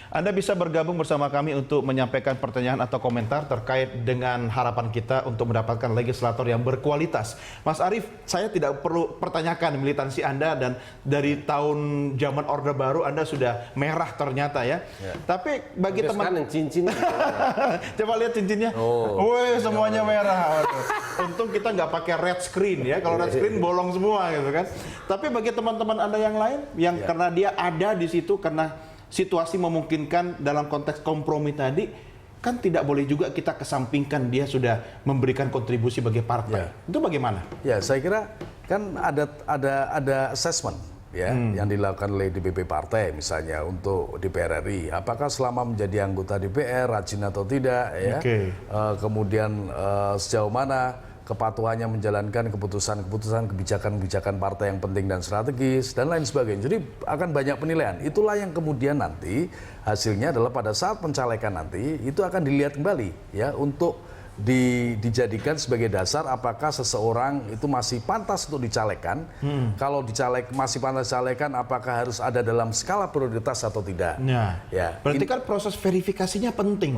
Anda bisa bergabung bersama kami untuk menyampaikan pertanyaan atau komentar terkait dengan harapan kita untuk mendapatkan legislator yang berkualitas. Mas Arief, saya tidak perlu pertanyakan militansi Anda dan dari tahun zaman Orde Baru Anda sudah merah ternyata ya. Tapi bagi teman cincin coba lihat cincinnya. Woi, semuanya merah. Untung kita nggak pakai red screen ya. Kalau red screen bolong semua gitu kan. Tapi bagi teman-teman Anda yang lain yang karena dia ada di situ karena situasi memungkinkan dalam konteks kompromi tadi, kan tidak boleh juga kita kesampingkan dia sudah memberikan kontribusi bagi partai. Itu bagaimana? Ya, saya kira kan ada assessment ya yang dilakukan oleh DPP partai misalnya untuk DPR RI. Apakah selama menjadi anggota DPR rajin atau tidak ya? Kemudian sejauh mana kepatuhannya menjalankan keputusan-keputusan kebijakan-kebijakan partai yang penting dan strategis dan lain sebagainya. Jadi akan banyak penilaian. Itulah yang kemudian nanti hasilnya adalah pada saat pencalekan nanti itu akan dilihat kembali ya untuk dijadikan sebagai dasar apakah seseorang itu masih pantas untuk dicalekan. Kalau masih pantas dicalekan, apakah harus ada dalam skala prioritas atau tidak. Berarti kan proses verifikasinya penting.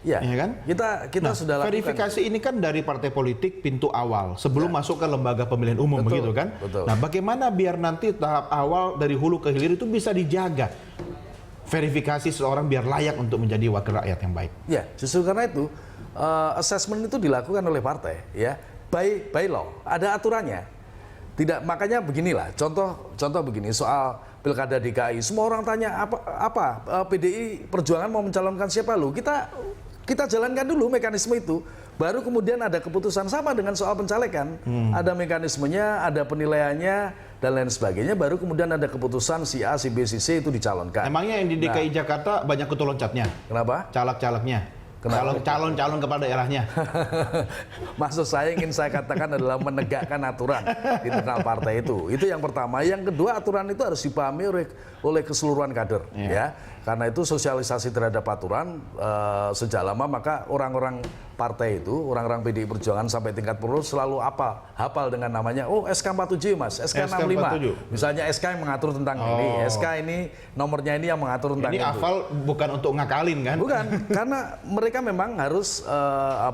Ya kan? Kita sudah lakukan. Verifikasi ini kan dari partai politik pintu awal sebelum masuk ke lembaga pemilihan umum, begitu kan? Nah, bagaimana biar nanti tahap awal dari hulu ke hilir itu bisa dijaga? Verifikasi seseorang biar layak untuk menjadi wakil rakyat yang baik. Ya, justru karena itu assessment itu dilakukan oleh partai ya, by law, ada aturannya. Tidak, makanya beginilah, contoh begini soal Pilkada DKI, semua orang tanya apa PDI Perjuangan mau mencalonkan siapa lu? Kita jalankan dulu mekanisme itu, baru kemudian ada keputusan sama dengan soal pencalekan, ada mekanismenya, ada penilaiannya dan lain sebagainya, baru kemudian ada keputusan si A, si B, si C itu dicalonkan. Emangnya yang di DKI Jakarta banyak kutu loncatnya? Kenapa? Caleg-calegnya. Calon-calon kepala daerahnya. Maksud saya ingin saya katakan adalah menegakkan aturan di internal partai itu. Itu yang pertama. Yang kedua, aturan itu harus dipahami oleh keseluruhan kader ya. Karena itu sosialisasi terhadap aturan sejak lama, maka orang-orang partai itu, orang-orang PDI Perjuangan sampai tingkat perlu selalu hafal dengan namanya, SK 47 Mas, SK 65. Misalnya SK yang mengatur tentang ini, SK ini nomornya ini yang mengatur tentang ini itu. hafal bukan untuk ngakalin kan? Bukan, karena mereka memang harus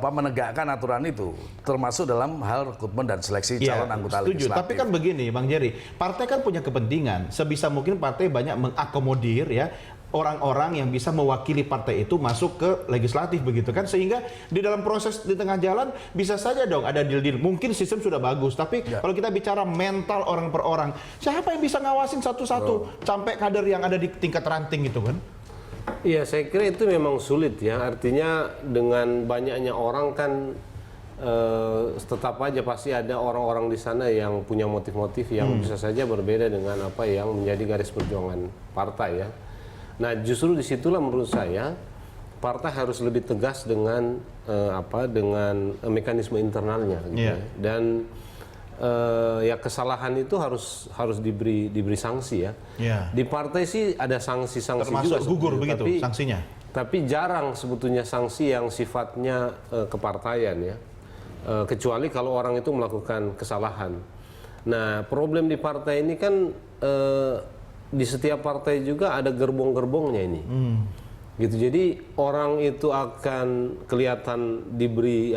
menegakkan aturan itu, termasuk dalam hal rekrutmen dan seleksi calon anggota legislatif. Tapi kan begini, Bang Jerry, partai kan punya kepentingan. Sebisa mungkin partai banyak mengakomodir ya orang-orang yang bisa mewakili partai itu masuk ke legislatif begitu kan, sehingga di dalam proses di tengah jalan bisa saja dong ada deal-deal. Mungkin sistem sudah bagus, tapi kalau kita bicara mental orang per orang, siapa yang bisa ngawasin satu-satu sampai kader yang ada di tingkat ranting gitu kan? Iya, saya kira itu memang sulit ya. Artinya dengan banyaknya orang kan tetap aja pasti ada orang-orang di sana yang punya motif-motif yang bisa saja berbeda dengan apa yang menjadi garis perjuangan partai ya. Nah, justru disitulah menurut saya partai harus lebih tegas dengan dengan mekanisme internalnya gitu ya. Dan ya kesalahan itu harus diberi sanksi ya. Di partai sih ada sanksi-sanksi juga termasuk gugur begitu sanksinya. Tapi jarang sebetulnya sanksi yang sifatnya kepartaian ya. Kecuali kalau orang itu melakukan kesalahan. Nah, problem di partai ini kan di setiap partai juga ada gerbong-gerbongnya ini. Gitu. Jadi orang itu akan kelihatan diberi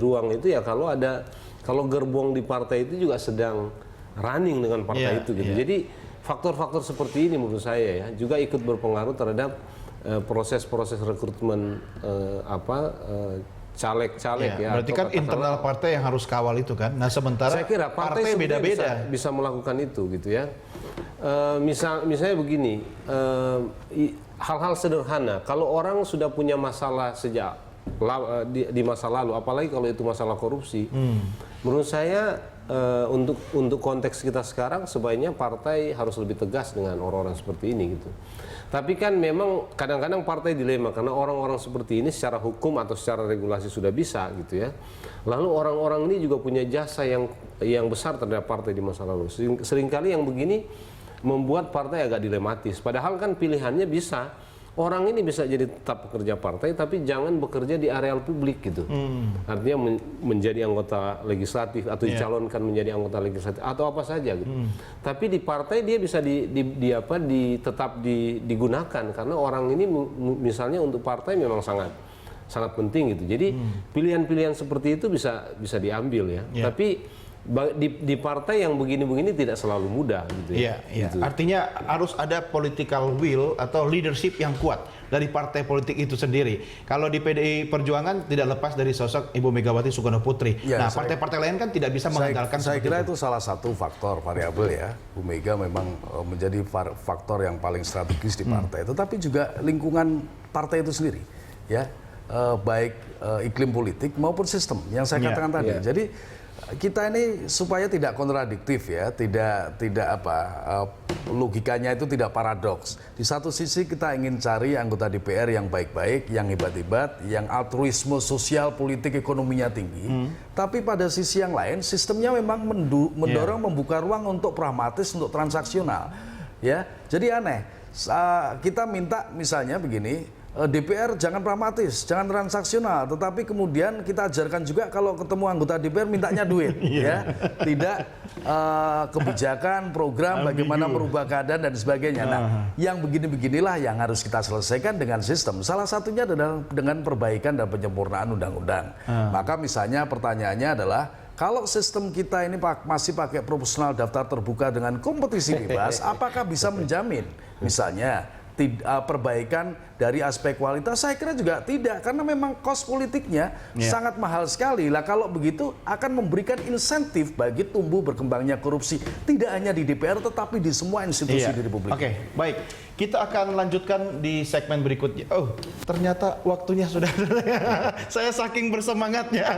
ruang itu ya kalau gerbong di partai itu juga sedang running dengan partai itu gitu. Jadi faktor-faktor seperti ini menurut saya ya juga ikut berpengaruh terhadap proses-proses rekrutmen caleg-caleg ya. Berarti kan internal partai yang harus kawal itu kan. Nah, sementara saya kira partai beda-beda bisa melakukan itu gitu ya. Misalnya begini, hal-hal sederhana. Kalau orang sudah punya masalah sejak di masa lalu, apalagi kalau itu masalah korupsi, menurut saya untuk konteks kita sekarang sebaiknya partai harus lebih tegas dengan orang-orang seperti ini gitu. Tapi kan memang kadang-kadang partai dilema karena orang-orang seperti ini secara hukum atau secara regulasi sudah bisa gitu ya. Lalu orang-orang ini juga punya jasa yang besar terhadap partai di masa lalu. Seringkali yang begini membuat partai agak dilematis. Padahal kan pilihannya bisa orang ini bisa jadi tetap pekerja partai tapi jangan bekerja di areal publik gitu. Artinya menjadi anggota legislatif atau dicalonkan menjadi anggota legislatif atau apa saja gitu. Tapi di partai dia bisa tetap digunakan karena orang ini misalnya untuk partai memang sangat penting gitu. Jadi pilihan-pilihan seperti itu bisa diambil ya. Tapi di partai yang begini-begini tidak selalu mudah gitu ya. Gitu. Artinya harus ada political will atau leadership yang kuat dari partai politik itu sendiri. Kalau di PDI Perjuangan tidak lepas dari sosok Ibu Megawati Soekarno Putri. Nah, partai-partai lain kan tidak bisa mengandalkan saya kira itu salah satu faktor variabel ya. Bu Mega memang menjadi faktor yang paling strategis di partai. Tetapi juga lingkungan partai itu sendiri ya. Baik iklim politik maupun sistem yang saya katakan tadi. Jadi kita ini supaya tidak kontradiktif ya, tidak logikanya itu tidak paradoks. Di satu sisi kita ingin cari anggota DPR yang baik-baik, yang hebat-hebat, yang altruisme sosial, politik, ekonominya tinggi. Tapi pada sisi yang lain sistemnya memang mendorong membuka ruang untuk pragmatis, untuk transaksional. Ya, jadi aneh. Kita minta misalnya begini. DPR jangan pragmatis, jangan transaksional, tetapi kemudian kita ajarkan juga kalau ketemu anggota DPR mintanya duit, ya, tidak kebijakan, program, bagaimana merubah keadaan dan sebagainya. Nah, yang begini-beginilah yang harus kita selesaikan dengan sistem. Salah satunya adalah dengan perbaikan dan penyempurnaan undang-undang. Maka misalnya pertanyaannya adalah kalau sistem kita ini masih pakai proporsional daftar terbuka dengan kompetisi bebas, apakah bisa menjamin misalnya perbaikan dari aspek kualitas? Saya kira juga tidak, karena memang cost politiknya sangat mahal sekali. Lah kalau begitu akan memberikan insentif bagi tumbuh berkembangnya korupsi, tidak hanya di DPR tetapi di semua institusi di Republik. Oke, baik. Kita akan lanjutkan di segmen berikutnya. Oh, ternyata waktunya sudah. Saya saking bersemangatnya.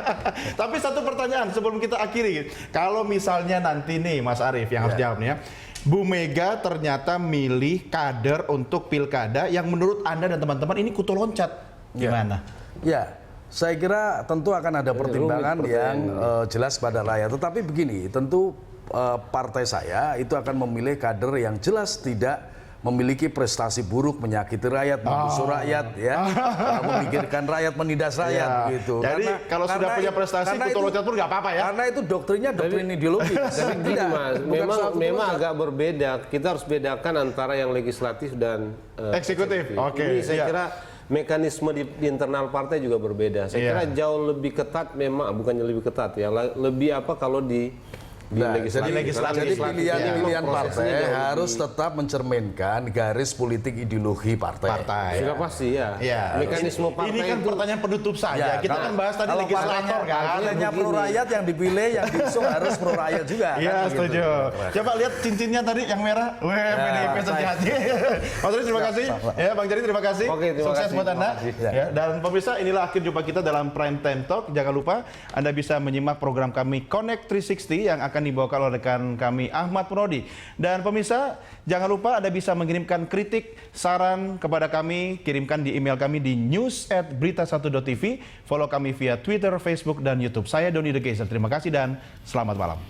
Tapi satu pertanyaan sebelum kita akhiri. Kalau misalnya nanti nih Mas Arief yang harus jawab nih ya. Bu Mega ternyata milih kader untuk pilkada yang menurut Anda dan teman-teman ini kutu loncat. Gimana? Ya, saya kira tentu akan ada pertimbangan yang jelas pada rakyat. Tetapi begini, tentu partai saya itu akan memilih kader yang jelas tidak memiliki prestasi buruk, menyakiti rakyat, membusuk rakyat, ya, memikirkan rakyat, menindas rakyat, gitu. Jadi kalau sudah punya prestasi kutu loncat pun nggak apa-apa ya? Karena itu doktrinnya doktrin ideologi. Mas, memang agak berbeda. Kita harus bedakan antara yang legislatif dan eksekutif. Oke. Ini saya kira mekanisme di internal partai juga berbeda. Saya kira jauh lebih ketat, memang bukannya lebih ketat ya, lebih apa kalau di legislatif. Jadi pilihan partai harus tetap mencerminkan garis politik ideologi partai. Sudah pasti ya. Mekanisme partai ini kan pertanyaan penutup saja. Kita kan bahas tadi legislator kan. Hanya pro rakyat yang dipilih, yang diusung harus pro rakyat juga. Iya, setuju. Coba lihat cincinnya tadi yang merah. PDIP sejati. Mas Ari terima kasih. Ya, Bang Jari terima kasih. Sukses buat Anda. Ya, dan pemirsa, inilah akhir jumpa kita dalam Prime Time Talk. Jangan lupa Anda bisa menyimak program kami Connect 360 yang akan dibawakan oleh rekan kami Ahmad Purodi. Dan pemirsa, jangan lupa Anda bisa mengirimkan kritik, saran kepada kami, kirimkan di email kami di news@berita1.tv, follow kami via Twitter, Facebook, dan YouTube. Saya Doni The Geyser. Terima kasih dan selamat malam.